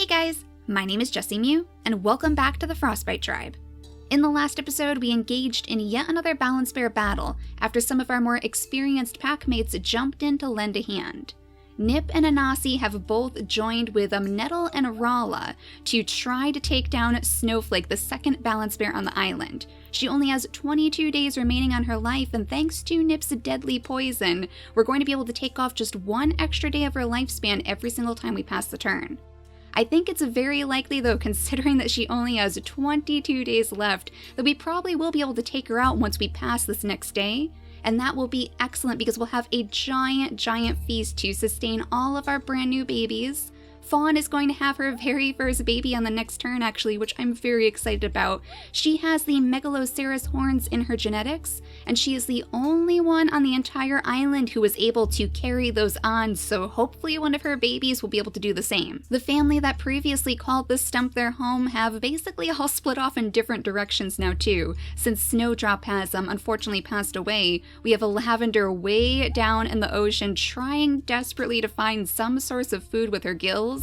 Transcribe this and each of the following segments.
Hey guys, my name is JessiMew, and welcome back to the Frostbite tribe. In the last episode, we engaged in yet another balance bear battle after some of our more experienced packmates jumped in to lend a hand. Nip and Anasi have both joined with Nettle and Rala to try to take down Snowflake, the second balance bear on the island. She only has 22 days remaining on her life, and thanks to Nip's deadly poison, we're going to be able to take off just one extra day of her lifespan every single time we pass the turn. I think it's very likely though, considering that she only has 22 days left, that we probably will be able to take her out once we pass this next day. And that will be excellent because we'll have a giant feast to sustain all of our brand new babies. Fawn is going to have her very first baby on the next turn actually, which I'm very excited about. She has the Megaloceros horns in her genetics, and she is the only one on the entire island who was able to carry those on, so hopefully one of her babies will be able to do the same. The family that previously called this stump their home have basically all split off in different directions now too. Since Snowdrop has unfortunately passed away, we have a Lavender way down in the ocean trying desperately to find some source of food with her gills.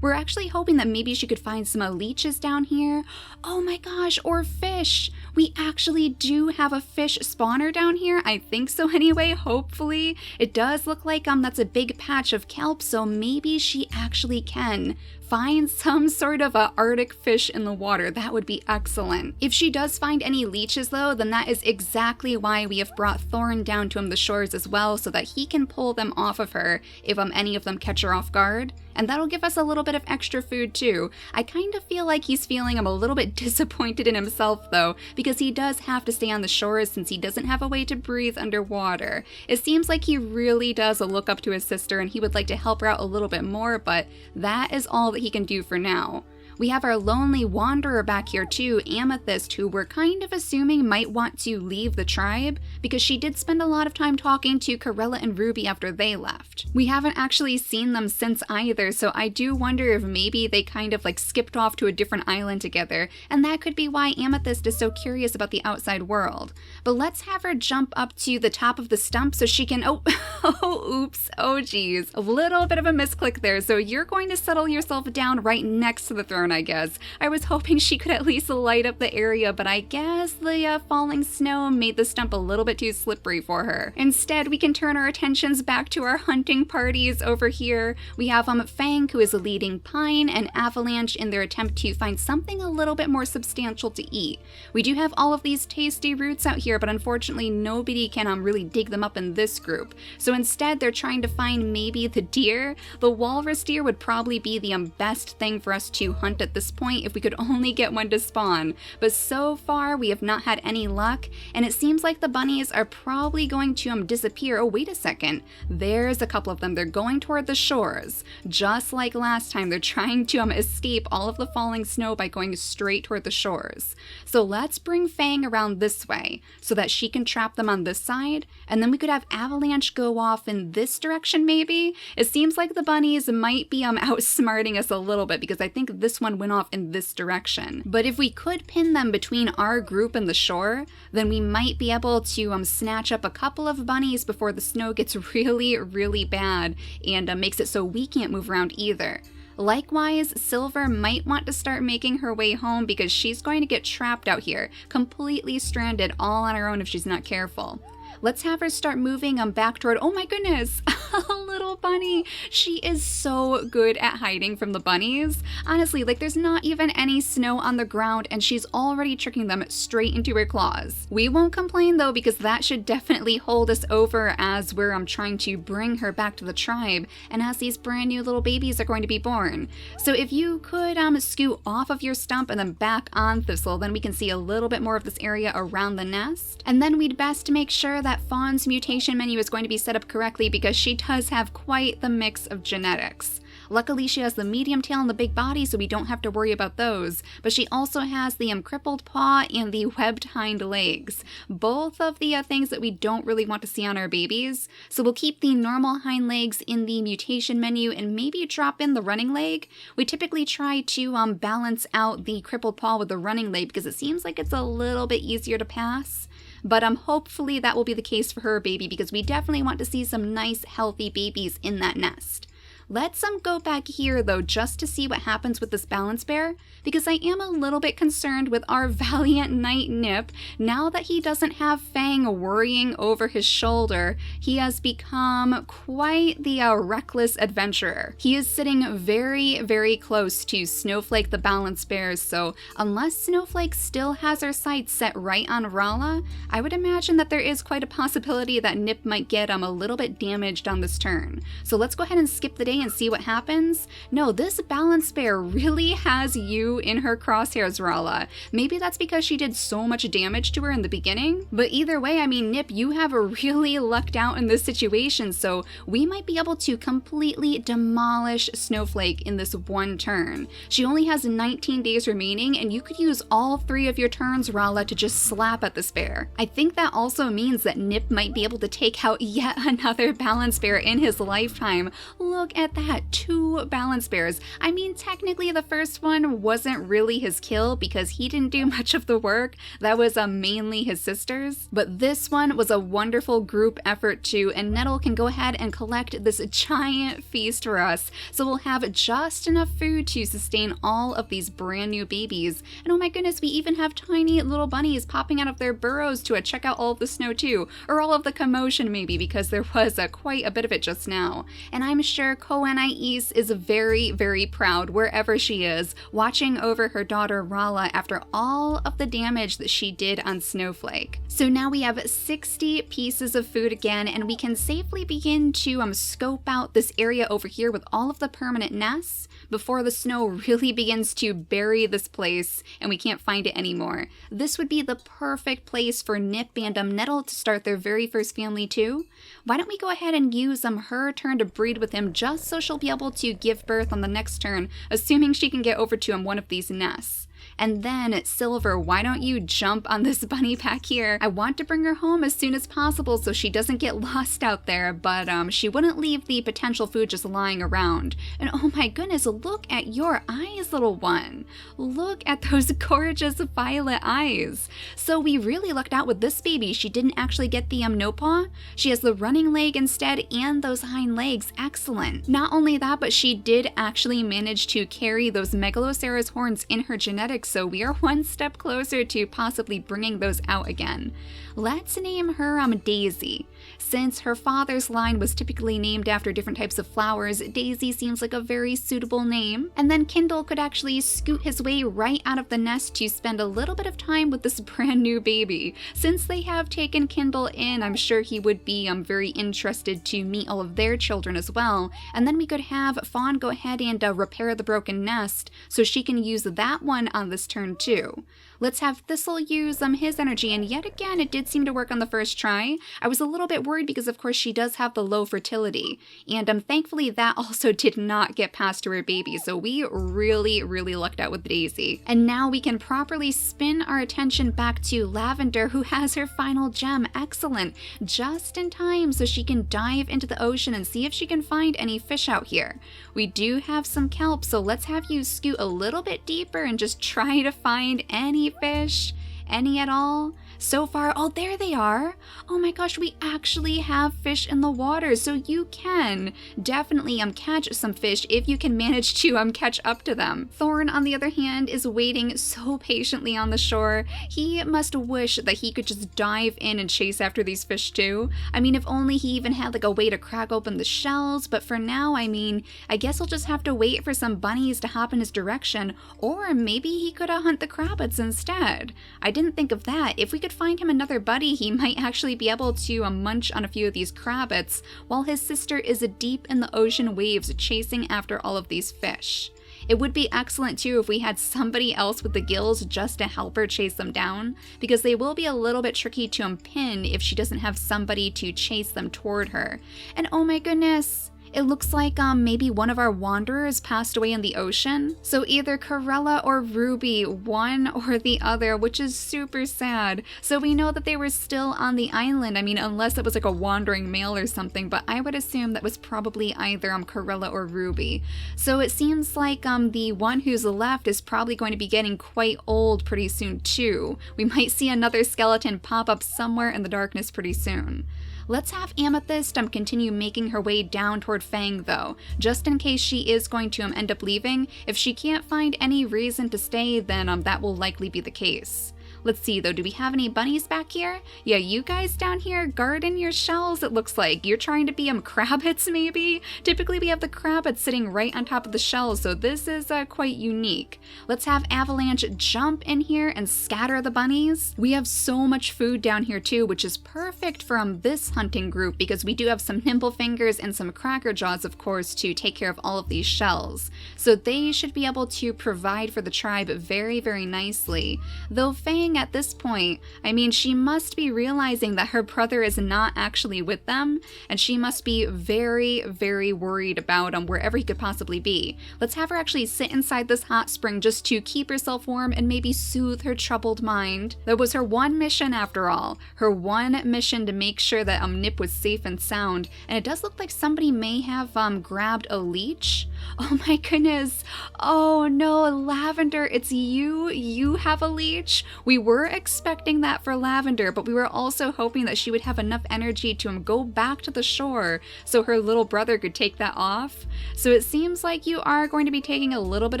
We're actually hoping that maybe she could find some leeches down here. Oh my gosh, or fish! We actually do have a fish spawner down here. I think so anyway, hopefully. It does look like that's a big patch of kelp, so maybe she actually can find some sort of a Arctic fish in the water. That would be excellent. If she does find any leeches though, then that is exactly why we have brought Thorn down to the shores as well, so that he can pull them off of her if any of them catch her off guard. And that'll give us a little bit of extra food too. I kind of feel like he's feeling a little bit disappointed in himself though, because he does have to stay on the shores since he doesn't have a way to breathe underwater. It seems like he really does look up to his sister and he would like to help her out a little bit more, but that is all that he can do for now. We have our lonely wanderer back here too, Amethyst, who we're kind of assuming might want to leave the tribe because she did spend a lot of time talking to Corella and Ruby after they left. We haven't actually seen them since either, so I do wonder if maybe they kind of skipped off to a different island together, and that could be why Amethyst is so curious about the outside world. But let's have her jump up to the top of the stump so she can, oops, oh geez, a little bit of a misclick there, so you're going to settle yourself down right next to the throne, I guess. I was hoping she could at least light up the area, but I guess the falling snow made the stump a little bit too slippery for her. Instead, we can turn our attentions back to our hunting parties over here. We have Fang, who is leading Pine and Avalanche in their attempt to find something a little bit more substantial to eat. We do have all of these tasty roots out here, but unfortunately nobody can really dig them up in this group. So instead, they're trying to find maybe the deer. The walrus deer would probably be the best thing for us to hunt at this point if we could only get one to spawn, but so far we have not had any luck, and it seems like the bunnies are probably going to disappear. Oh, wait a second, there's a couple of them. They're going toward the shores. Just like last time, they're trying to escape all of the falling snow by going straight toward the shores. So let's bring Fang around this way so that she can trap them on this side, and then we could have Avalanche go off in this direction maybe. It seems like the bunnies might be outsmarting us a little bit because I think this one went off in this direction. But if we could pin them between our group and the shore, then we might be able to snatch up a couple of bunnies before the snow gets really bad and makes it so we can't move around either. Likewise, Silver might want to start making her way home because she's going to get trapped out here, completely stranded all on her own if she's not careful. Let's have her start moving back toward, oh my goodness, a little bunny. She is so good at hiding from the bunnies. Honestly, there's not even any snow on the ground and she's already tricking them straight into her claws. We won't complain though because that should definitely hold us over as we're trying to bring her back to the tribe and as these brand new little babies are going to be born. So if you could scoot off of your stump and then back on Thistle, then we can see a little bit more of this area around the nest. And then we'd best make sure that Fawn's mutation menu is going to be set up correctly because she does have quite the mix of genetics. Luckily, she has the medium tail and the big body, so we don't have to worry about those, but she also has the crippled paw and the webbed hind legs. Both of the things that we don't really want to see on our babies, so we'll keep the normal hind legs in the mutation menu and maybe drop in the running leg. We typically try to balance out the crippled paw with the running leg because it seems like it's a little bit easier to pass. But hopefully that will be the case for her baby because we definitely want to see some nice healthy babies in that nest. Let's go back here though, just to see what happens with this balance bear, because I am a little bit concerned with our valiant knight Nip. Now that he doesn't have Fang worrying over his shoulder, he has become quite the reckless adventurer. He is sitting very, very close to Snowflake the balance bear, so unless Snowflake still has her sights set right on Rala, I would imagine that there is quite a possibility that Nip might get a little bit damaged on this turn. So let's go ahead and skip the day and see what happens. No, this balance bear really has you in her crosshairs, Rala. Maybe that's because she did so much damage to her in the beginning, but either way, I mean, Nip, you have really lucked out in this situation, so we might be able to completely demolish Snowflake in this one turn. She only has 19 days remaining, and you could use all 3 of your turns, Rala, to just slap at this bear. I think that also means that Nip might be able to take out yet another balance bear in his lifetime. Look at that, 2 balance bears. I mean, technically the first one wasn't really his kill because he didn't do much of the work. That was mainly his sister's. But this one was a wonderful group effort too, and Nettle can go ahead and collect this giant feast for us. So we'll have just enough food to sustain all of these brand new babies. And oh my goodness, we even have tiny little bunnies popping out of their burrows to check out all of the snow too, or all of the commotion maybe, because there was quite a bit of it just now. And I'm sure Koenais is very, very proud wherever she is, watching over her daughter Rala after all of the damage that she did on Snowflake. So now we have 60 pieces of food again, and we can safely begin to scope out this area over here with all of the permanent nests before the snow really begins to bury this place and we can't find it anymore. This would be the perfect place for Nip and Nettle to start their very first family too. Why don't we go ahead and use her turn to breed with him, just so she'll be able to give birth on the next turn, assuming she can get over to one of these nests. And then, Silver, why don't you jump on this bunny back here? I want to bring her home as soon as possible so she doesn't get lost out there, but she wouldn't leave the potential food just lying around. And oh my goodness, look at your eyes, little one. Look at those gorgeous violet eyes. So we really lucked out with this baby. She didn't actually get the no paw. She has the running leg instead and those hind legs. Excellent. Not only that, but she did actually manage to carry those Megaloceros horns in her genetics, so we are one step closer to possibly bringing those out again. Let's name her Daisy. Since her father's line was typically named after different types of flowers, Daisy seems like a very suitable name. And then Kindle could actually scoot his way right out of the nest to spend a little bit of time with this brand new baby. Since they have taken Kindle in, I'm sure he would be very interested to meet all of their children as well. And then we could have Fawn go ahead and repair the broken nest so she can use that one on this turn too. Let's have Thistle use his energy, and yet again it did seem to work on the first try. I was a little bit worried because of course she does have the low fertility, and thankfully that also did not get past to her baby, so we really lucked out with Daisy. And now we can properly spin our attention back to Lavender, who has her final gem. Excellent. Just in time so she can dive into the ocean and see if she can find any fish out here. We do have some kelp, so let's have you scoot a little bit deeper and just try to find any fish, any at all. So far, oh, there they are. Oh my gosh, we actually have fish in the water, so you can definitely catch some fish if you can manage to catch up to them. Thorn, on the other hand, is waiting so patiently on the shore. He must wish that he could just dive in and chase after these fish too. I mean, if only he even had a way to crack open the shells, but for now, I mean, I guess he'll just have to wait for some bunnies to hop in his direction, or maybe he could hunt the crabbits instead. I didn't think of that. If we could find him another buddy, he might actually be able to munch on a few of these crabbits while his sister is deep in the ocean waves chasing after all of these fish. It would be excellent too if we had somebody else with the gills just to help her chase them down, because they will be a little bit tricky to pin if she doesn't have somebody to chase them toward her. And oh my goodness, it looks like maybe one of our wanderers passed away in the ocean. So either Corella or Ruby, one or the other, which is super sad. So we know that they were still on the island. I mean, unless it was a wandering male or something, but I would assume that was probably either Corella or Ruby. So it seems like the one who's left is probably going to be getting quite old pretty soon too. We might see another skeleton pop up somewhere in the darkness pretty soon. Let's have Amethyst continue making her way down toward Fang though, just in case she is going to end up leaving. If she can't find any reason to stay, then that will likely be the case. Let's see though, do we have any bunnies back here? Yeah, you guys down here guarding your shells, it looks like. You're trying to be crabbits maybe? Typically we have the crabbits sitting right on top of the shells, so this is quite unique. Let's have Avalanche jump in here and scatter the bunnies. We have so much food down here too, which is perfect from this hunting group because we do have some nimble fingers and some cracker jaws, of course, to take care of all of these shells. So they should be able to provide for the tribe very, very nicely. Though Fang at this point, I mean, she must be realizing that her brother is not actually with them, and she must be very, very worried about wherever he could possibly be. Let's have her actually sit inside this hot spring just to keep herself warm and maybe soothe her troubled mind. That was her one mission after all. Her one mission to make sure that Nip was safe and sound, and it does look like somebody may have grabbed a leech. Oh my goodness. Oh no, Lavender, it's you. You have a leech. We were expecting that for Lavender, but we were also hoping that she would have enough energy to go back to the shore so her little brother could take that off. So it seems like you are going to be taking a little bit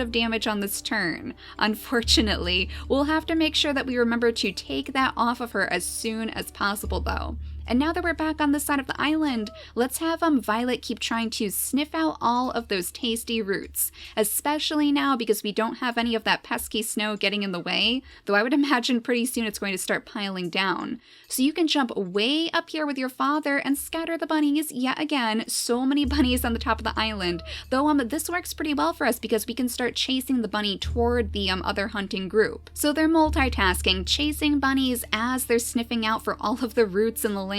of damage on this turn. Unfortunately, we'll have to make sure that we remember to take that off of her as soon as possible though. And now that we're back on this side of the island, let's have Violet keep trying to sniff out all of those tasty roots, especially now because we don't have any of that pesky snow getting in the way, though I would imagine pretty soon it's going to start piling down. So you can jump way up here with your father and scatter the bunnies yet again. So many bunnies on the top of the island, though this works pretty well for us because we can start chasing the bunny toward the other hunting group. So they're multitasking, chasing bunnies as they're sniffing out for all of the roots in the land.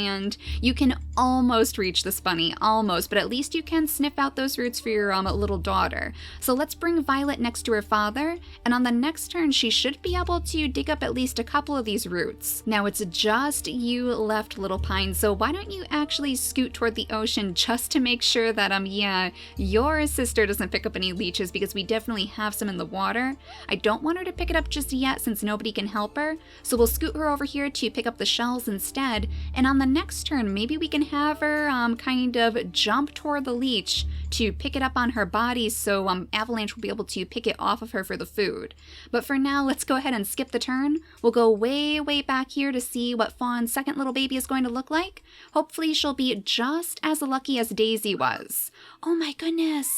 You can almost reach this bunny, almost, but at least you can sniff out those roots for your little daughter. So let's bring Violet next to her father, and on the next turn she should be able to dig up at least a couple of these roots. Now it's just you left, Little Pine, so why don't you actually scoot toward the ocean just to make sure that yeah, your sister doesn't pick up any leeches, because we definitely have some in the water. I don't want her to pick it up just yet since nobody can help her, so we'll scoot her over here to pick up the shells instead, and on the next turn maybe we can have her kind of jump toward the leech to pick it up on her body so Avalanche will be able to pick it off of her for the food. But for now, let's go ahead and skip the turn. We'll go way back here to see what Fawn's second little baby is going to look like. Hopefully she'll be just as lucky as Daisy was. Oh my goodness!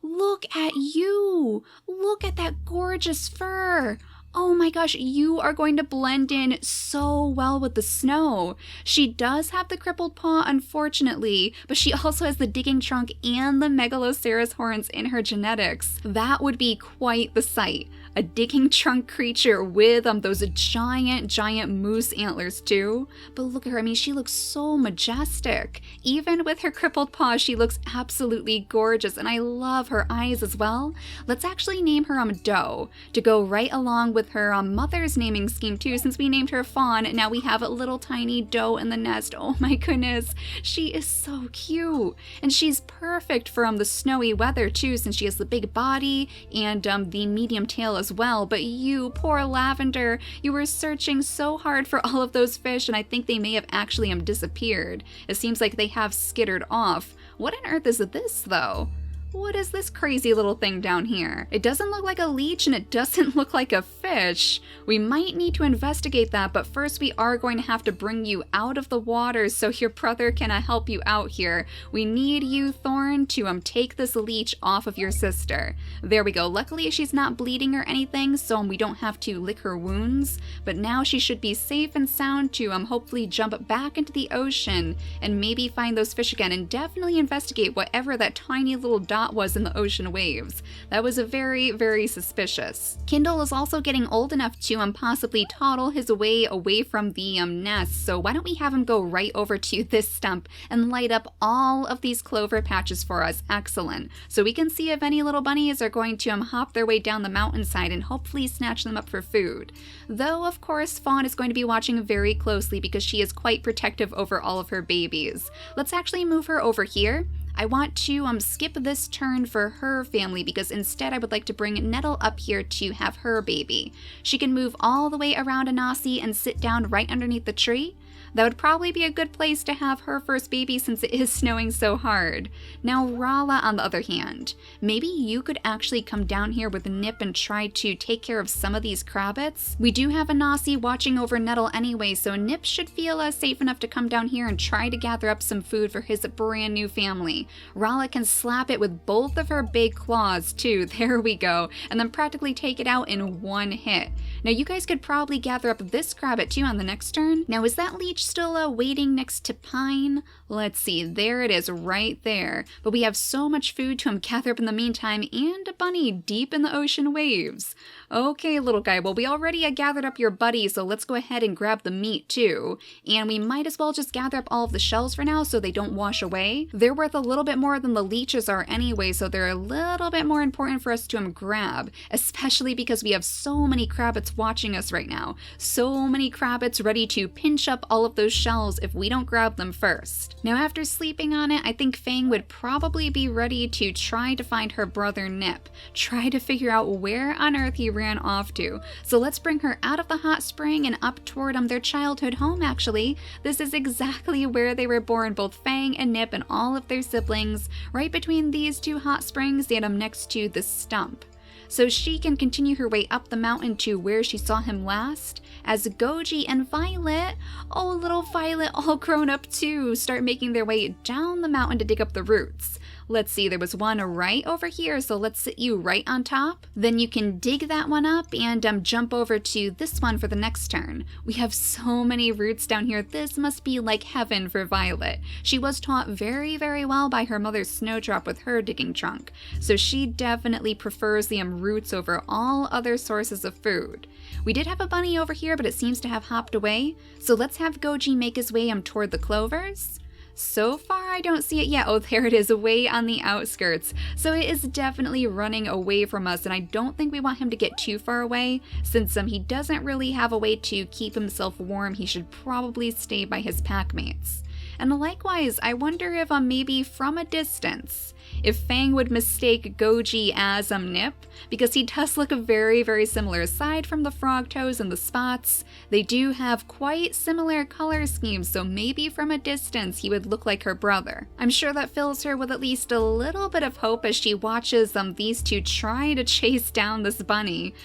Look at you! Look at that gorgeous fur! Oh my gosh, you are going to blend in so well with the snow. She does have the crippled paw, unfortunately, but she also has the digging trunk and the Megaloceros horns in her genetics. That would be quite the sight. A digging trunk creature with those giant moose antlers too. But look at her, I mean, she looks so majestic. Even with her crippled paw, she looks absolutely gorgeous, and I love her eyes as well. Let's actually name her Doe to go right along with her mother's naming scheme too. Since we named her Fawn, now we have a little tiny doe in the nest. Oh my goodness, she is so cute, and she's perfect for the snowy weather too, since she has the big body and the medium tail as well. But you, poor Lavender, you were searching so hard for all of those fish, and I think they may have actually disappeared. It seems like they have skittered off. What on earth is this though? What is this crazy little thing down here? It doesn't look like a leech and it doesn't look like a fish. We might need to investigate that, but first we are going to have to bring you out of the water so your brother can help you out here. We need you, Thorn, to take this leech off of your sister. There we go. Luckily she's not bleeding or anything, so we don't have to lick her wounds, but now she should be safe and sound to hopefully jump back into the ocean and maybe find those fish again, and definitely investigate whatever that tiny little dot was in the ocean waves. That was very suspicious. Kindle is also getting old enough to possibly toddle his way away from the nest, so why don't we have him go right over to this stump and light up all of these clover patches for us. Excellent. So we can see if any little bunnies are going to hop their way down the mountainside and hopefully snatch them up for food. Though of course Fawn is going to be watching very closely because she is quite protective over all of her babies. Let's actually move her over here. I want to skip this turn for her family because instead I would like to bring Nettle up here to have her baby. She can move all the way around Anasi and sit down right underneath the tree. That would probably be a good place to have her first baby since it is snowing so hard. Now Rala, on the other hand, maybe you could actually come down here with Nip and try to take care of some of these crabbits. We do have a Nasi watching over Nettle anyway, so Nip should feel safe enough to come down here and try to gather up some food for his brand new family. Rala can slap it with both of her big claws too, there we go, and then practically take it out in one hit. Now you guys could probably gather up this crabbit too on the next turn. Now is that leech still waiting next to Pine? Let's see, there it is right there. But we have so much food to gather up in the meantime, and a bunny deep in the ocean waves. Okay, little guy, well we already gathered up your buddy, so let's go ahead and grab the meat too. And we might as well just gather up all of the shells for now so they don't wash away. They're worth a little bit more than the leeches are anyway, so they're a little bit more important for us to grab, especially because we have so many crabbits watching us right now. So many crabbits ready to pinch up all of those shells if we don't grab them first. Now after sleeping on it, I think Fang would probably be ready to try to find her brother Nip, try to figure out where on earth he ran off to. So let's bring her out of the hot spring and up toward their childhood home actually. This is exactly where they were born, both Fang and Nip and all of their siblings, right between these two hot springs and next to the stump. So she can continue her way up the mountain to where she saw him last, as Goji and Violet, oh little Violet all grown up too, start making their way down the mountain to dig up the roots. Let's see, there was one right over here, so let's sit you right on top. Then you can dig that one up and jump over to this one for the next turn. We have so many roots down here, this must be like heaven for Violet. She was taught very, very well by her mother Snowdrop with her digging trunk, so she definitely prefers the roots over all other sources of food. We did have a bunny over here, but it seems to have hopped away, so let's have Goji make his way toward the clovers. So far, I don't see it yet. Oh, there it is, away on the outskirts. So it is definitely running away from us, and I don't think we want him to get too far away. Since he doesn't really have a way to keep himself warm, he should probably stay by his pack mates. And likewise, I wonder if maybe from a distance, if Fang would mistake Goji as Nip, because he does look very, very similar. Aside from the frog toes and the spots, they do have quite similar color schemes, so maybe from a distance he would look like her brother. I'm sure that fills her with at least a little bit of hope as she watches these two try to chase down this bunny.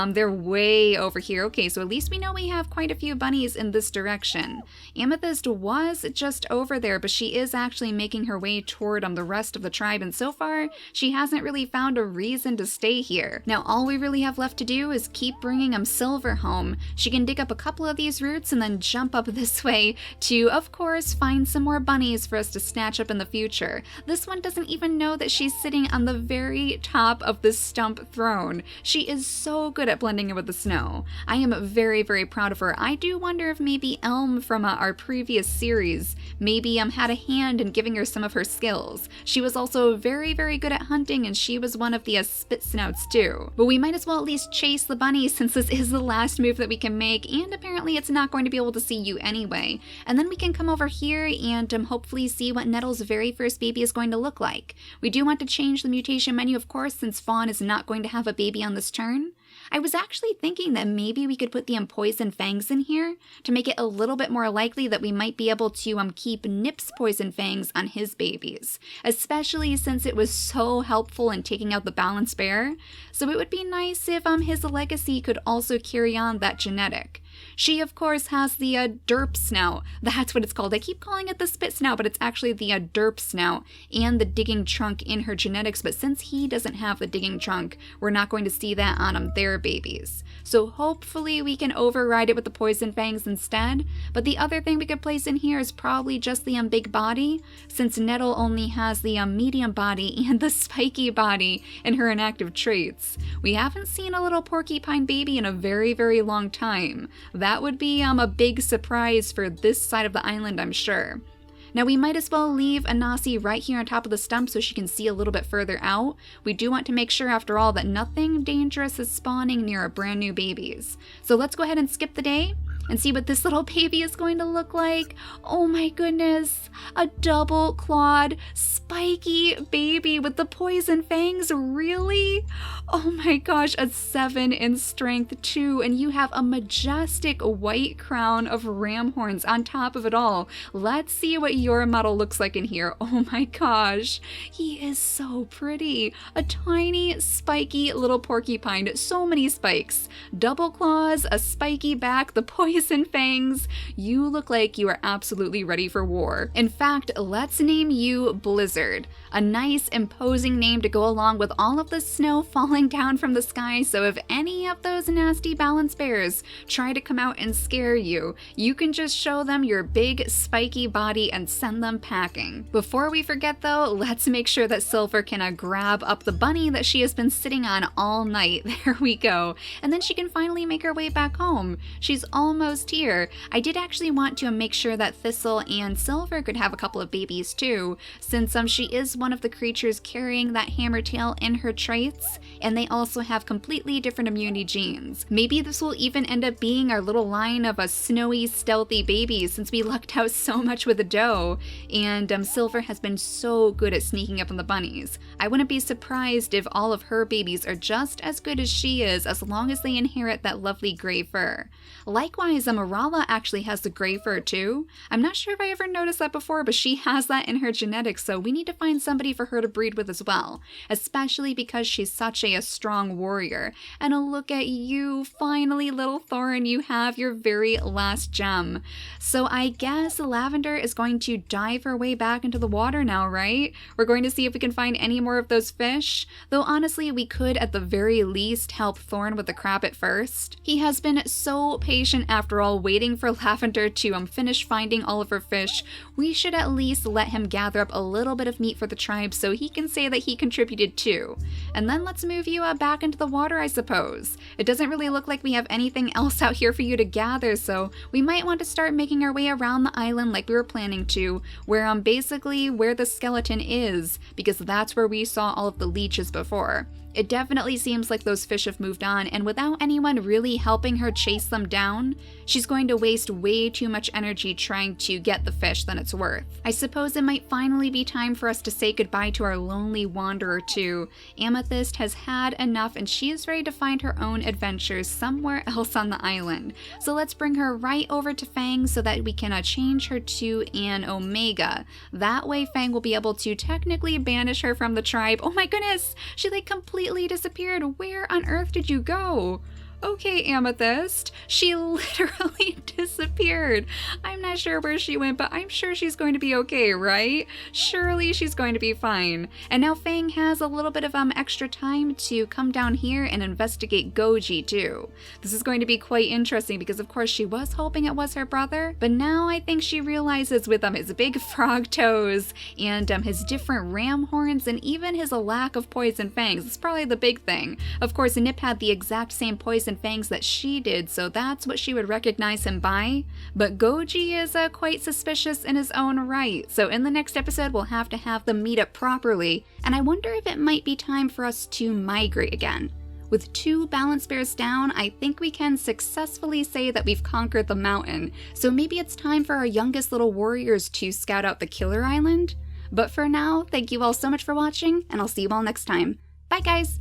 They're way over here. Okay, so at least we know we have quite a few bunnies in this direction. Amethyst was just over there, but she is actually making her way toward the rest of the tribe, and so far she hasn't really found a reason to stay here. Now all we really have left to do is keep bringing Silver home. She can dig up a couple of these roots and then jump up this way to, of course, find some more bunnies for us to snatch up in the future. This one doesn't even know that she's sitting on the very top of this stump throne. She is so good at blending in with the snow. I am very, very proud of her. I do wonder if maybe Elm from our previous series maybe had a hand in giving her some of her skills. She was also very, very good at hunting, and she was one of the spit snouts too. But we might as well at least chase the bunny since this is the last move that we can make, and apparently it's not going to be able to see you anyway. And then we can come over here and hopefully see what Nettle's very first baby is going to look like. We do want to change the mutation menu, of course, since Fawn is not going to have a baby on this turn. I was actually thinking that maybe we could put the poison fangs in here to make it a little bit more likely that we might be able to keep Nip's poison fangs on his babies, especially since it was so helpful in taking out the balanced bear. So it would be nice if his legacy could also carry on that genetic. She, of course, has the derp snout. That's what it's called. I keep calling it the spit snout, but it's actually the derp snout and the digging trunk in her genetics. But since he doesn't have the digging trunk, we're not going to see that on their babies. So hopefully we can override it with the poison fangs instead. But the other thing we could place in here is probably just the big body, since Nettle only has the medium body and the spiky body in her inactive traits. We haven't seen a little porcupine baby in a very, very long time. That would be a big surprise for this side of the island, I'm sure. Now we might as well leave Anasi right here on top of the stump so she can see a little bit further out. We do want to make sure, after all, that nothing dangerous is spawning near our brand new babies. So let's go ahead and skip the day and see what this little baby is going to look like. Oh my goodness, a double-clawed, spiky baby with the poison fangs, really? Oh my gosh, a 7 in strength too, and you have a majestic white crown of ram horns on top of it all. Let's see what your model looks like in here. Oh my gosh, he is so pretty. A tiny, spiky little porcupine, so many spikes. Double claws, a spiky back, the poison fangs. You look like you are absolutely ready for war. In fact, let's name you Blizzard. A nice, imposing name to go along with all of the snow falling down from the sky, so if any of those nasty balance bears try to come out and scare you, you can just show them your big, spiky body and send them packing. Before we forget though, let's make sure that Silver can grab up the bunny that she has been sitting on all night. There we go. And then she can finally make her way back home. She's almost here. I did actually want to make sure that Thistle and Silver could have a couple of babies too, since she is one of the creatures carrying that hammertail in her traits, and they also have completely different immunity genes. Maybe this will even end up being our little line of snowy, stealthy babies, since we lucked out so much with the doe, and Silver has been so good at sneaking up on the bunnies. I wouldn't be surprised if all of her babies are just as good as she is, as long as they inherit that lovely gray fur. Likewise, Marala actually has the gray fur too. I'm not sure if I ever noticed that before, but she has that in her genetics, so we need to find somebody for her to breed with as well, especially because she's such a strong warrior. And look at you, finally, little Thorin, you have your very last gem. So I guess Lavender is going to dive her way back into the water now, right? We're going to see if we can find any more of those fish, though honestly we could at the very least help Thorin with the crab at first. He has been so patient after all, waiting for Lavender to finish finding all of her fish. We should at least let him gather up a little bit of meat for the tribe so he can say that he contributed too. And then let's move you back into the water, I suppose. It doesn't really look like we have anything else out here for you to gather, so we might want to start making our way around the island like we were planning to, where basically where the skeleton is, because that's where we saw all of the leeches before. It definitely seems like those fish have moved on, and without anyone really helping her chase them down, she's going to waste way too much energy trying to get the fish than it's worth. I suppose it might finally be time for us to say goodbye to our lonely wanderer too. Amethyst has had enough, and she is ready to find her own adventures somewhere else on the island. So let's bring her right over to Fang so that we can change her to an Omega. That way Fang will be able to technically banish her from the tribe. Oh my goodness! She completely disappeared. Where on earth did you go? Okay, Amethyst. She literally disappeared. I'm not sure where she went, but I'm sure she's going to be okay, right? Surely she's going to be fine. And now Fang has a little bit of extra time to come down here and investigate Goji too. This is going to be quite interesting because of course she was hoping it was her brother, but now I think she realizes with his big frog toes and his different ram horns and even his lack of poison fangs. It's probably the big thing. Of course, Nip had the exact same poison fangs that she did, so that's what she would recognize him by. But Goji is quite suspicious in his own right, so in the next episode we'll have to have them meet up properly, and I wonder if it might be time for us to migrate again. With 2 balance bears down, I think we can successfully say that we've conquered the mountain, so maybe it's time for our youngest little warriors to scout out the Killer Island? But for now, thank you all so much for watching, and I'll see you all next time. Bye guys!